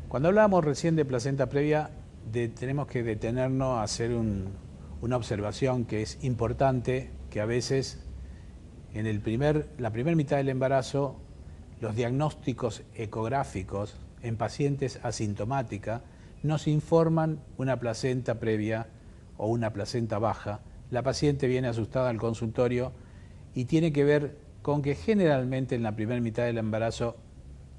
Cuando hablábamos recién de placenta previa, tenemos que detenernos a hacer una observación que es importante, que a veces en la primera mitad del embarazo, los diagnósticos ecográficos en pacientes asintomática nos informan una placenta previa o una placenta baja. La paciente viene asustada al consultorio y tiene que ver con que generalmente en la primera mitad del embarazo,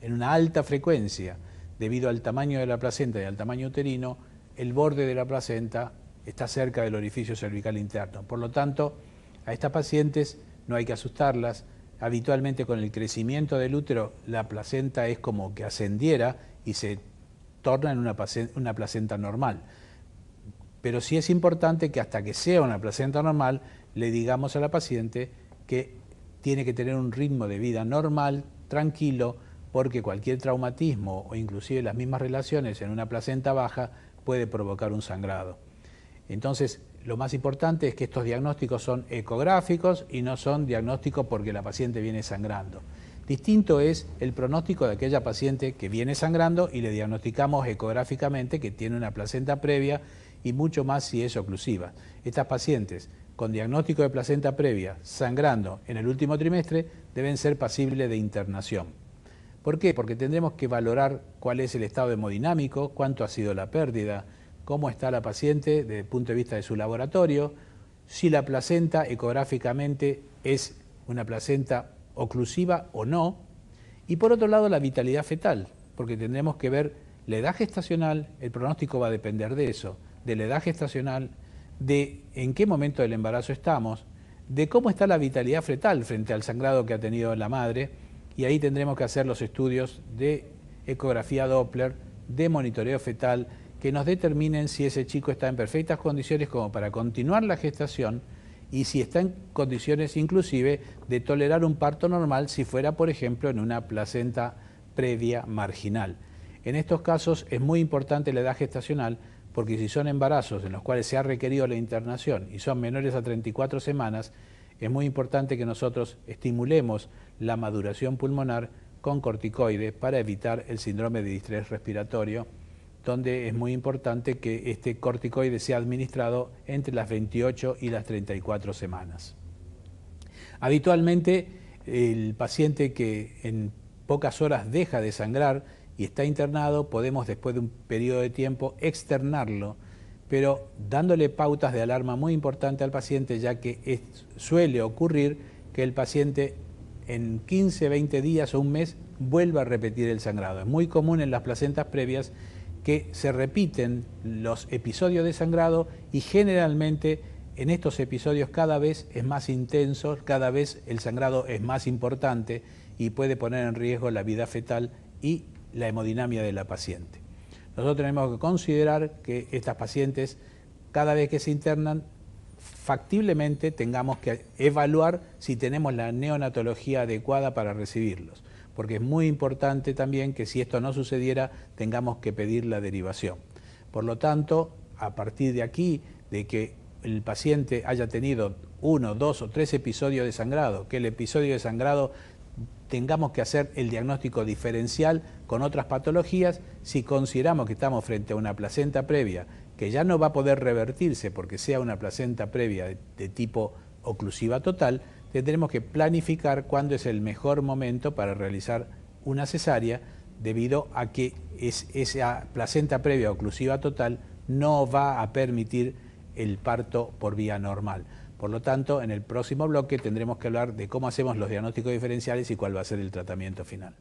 en una alta frecuencia, debido al tamaño de la placenta y al tamaño uterino, el borde de la placenta está cerca del orificio cervical interno. Por lo tanto, a estas pacientes no hay que asustarlas. Habitualmente con el crecimiento del útero, la placenta es como que ascendiera y se torna en una placenta normal. Pero sí es importante que hasta que sea una placenta normal, le digamos a la paciente que tiene que tener un ritmo de vida normal, tranquilo, porque cualquier traumatismo o inclusive las mismas relaciones en una placenta baja puede provocar un sangrado. Entonces, lo más importante es que estos diagnósticos son ecográficos y no son diagnósticos porque la paciente viene sangrando. Distinto es el pronóstico de aquella paciente que viene sangrando y le diagnosticamos ecográficamente que tiene una placenta previa y mucho más si es oclusiva. Estas pacientes con diagnóstico de placenta previa sangrando en el último trimestre deben ser pasibles de internación. ¿Por qué? Porque tendremos que valorar cuál es el estado hemodinámico, cuánto ha sido la pérdida, cómo está la paciente desde el punto de vista de su laboratorio, si la placenta ecográficamente es una placenta oclusiva o no, y por otro lado la vitalidad fetal, porque tendremos que ver la edad gestacional, el pronóstico va a depender de eso, de la edad gestacional, de en qué momento del embarazo estamos, de cómo está la vitalidad fetal frente al sangrado que ha tenido la madre, y ahí tendremos que hacer los estudios de ecografía Doppler, de monitoreo fetal, que nos determinen si ese chico está en perfectas condiciones como para continuar la gestación y si está en condiciones inclusive de tolerar un parto normal si fuera, por ejemplo, en una placenta previa marginal. En estos casos es muy importante la edad gestacional porque si son embarazos en los cuales se ha requerido la internación y son menores a 34 semanas, es muy importante que nosotros estimulemos la maduración pulmonar con corticoides para evitar el síndrome de distrés respiratorio, donde es muy importante que este corticoide sea administrado entre las 28 y las 34 semanas. Habitualmente, el paciente que en pocas horas deja de sangrar y está internado, podemos después de un periodo de tiempo externarlo, pero dándole pautas de alarma muy importante al paciente, ya que suele ocurrir que el paciente en 15, 20 días o un mes vuelva a repetir el sangrado. Es muy común en las placentas previas que se repiten los episodios de sangrado y generalmente en estos episodios cada vez es más intenso, cada vez el sangrado es más importante y puede poner en riesgo la vida fetal y la hemodinamia de la paciente. Nosotros tenemos que considerar que estas pacientes, cada vez que se internan, factiblemente tengamos que evaluar si tenemos la neonatología adecuada para recibirlos, porque es muy importante también que si esto no sucediera, tengamos que pedir la derivación. Por lo tanto, a partir de aquí, de que el paciente haya tenido 1, 2 o 3 episodios de sangrado, que el episodio de sangrado tengamos que hacer el diagnóstico diferencial con otras patologías, si consideramos que estamos frente a una placenta previa que ya no va a poder revertirse porque sea una placenta previa de tipo oclusiva total, tendremos que planificar cuándo es el mejor momento para realizar una cesárea, debido a que esa placenta previa oclusiva total no va a permitir el parto por vía normal. Por lo tanto, en el próximo bloque tendremos que hablar de cómo hacemos los diagnósticos diferenciales y cuál va a ser el tratamiento final.